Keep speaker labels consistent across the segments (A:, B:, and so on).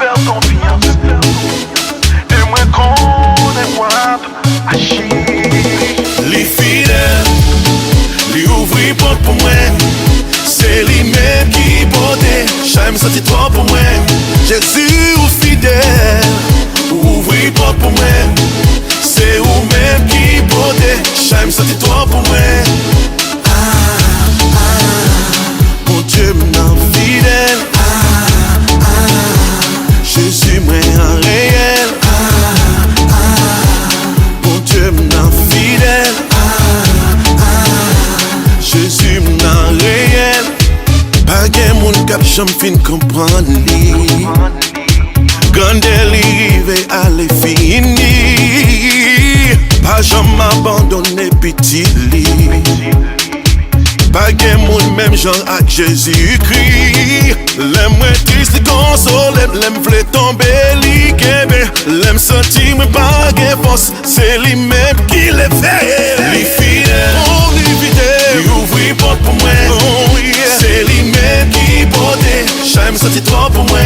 A: faire confiance. Et moi qu'on est moi agir.
B: Les fidèles, les ouvrir porte pour moi. C'est lui-même qui portait. J'aime ça, c'est toi pour moi. Jésus ou fidèle, ouvrir porte pour moi. C'est vous-même qui portait. J'aime ça, c'est toi pour moi. Mon Dieu m'en fidèle. Jésus moi en réel. Mon Dieu m'en fidèle. Jésus m'en réel. Pas qu'un monde cap j'aime fin comprendre li. Grandeur li rive à l'infini. Pas jamais abandonner petit li. Pas qu'un monde même genre avec Jésus-Christ. L'aime triste consolé, l'aime vle tomber li kebe. L'aime sentir me pas gain force, c'est lui même qui le fait. Les fidèles, oh les fidèles, il ouvre porte pour moi. Oh yeah, c'est lui même qui porte. J'aime sentir toi pour moi.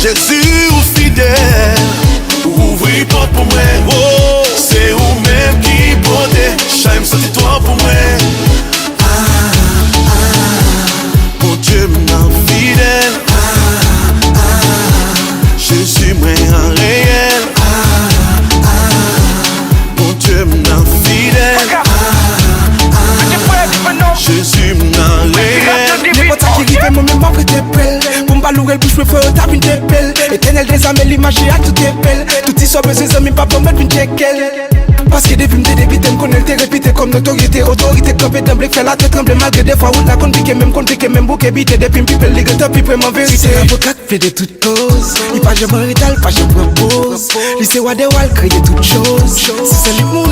B: Jésus ou fidèle, ouvre porte pour moi. Oh, c'est vous même qui porte. J'aime sentir toi pour moi. Mon Dieu m'en fidèle. Jésus moi en réel. Mon Dieu m'en fidèle. Jésus m'en réel.
C: N'importe qui rive, moi même après t'es belle. Pour m'balouer le bouche, me faire taper une belle. Éternel des âmes, l'image à tout est belle. Tout y soit besoin de mes papas, mettre une tchèquelle. Parce que depuis me débiter, me connaît, te répéter comme notoriété, autorité, copé d'emblée, fait la tête trembler malgré des fois où la compliqué, même bouquet, bité, depuis people, les gars, people, en vérité. C'est avocat, fait de toutes causes. Il pas jamais rital, pas jamais propose. Lycée, what they want, créer toutes choses. Si c'est les mots,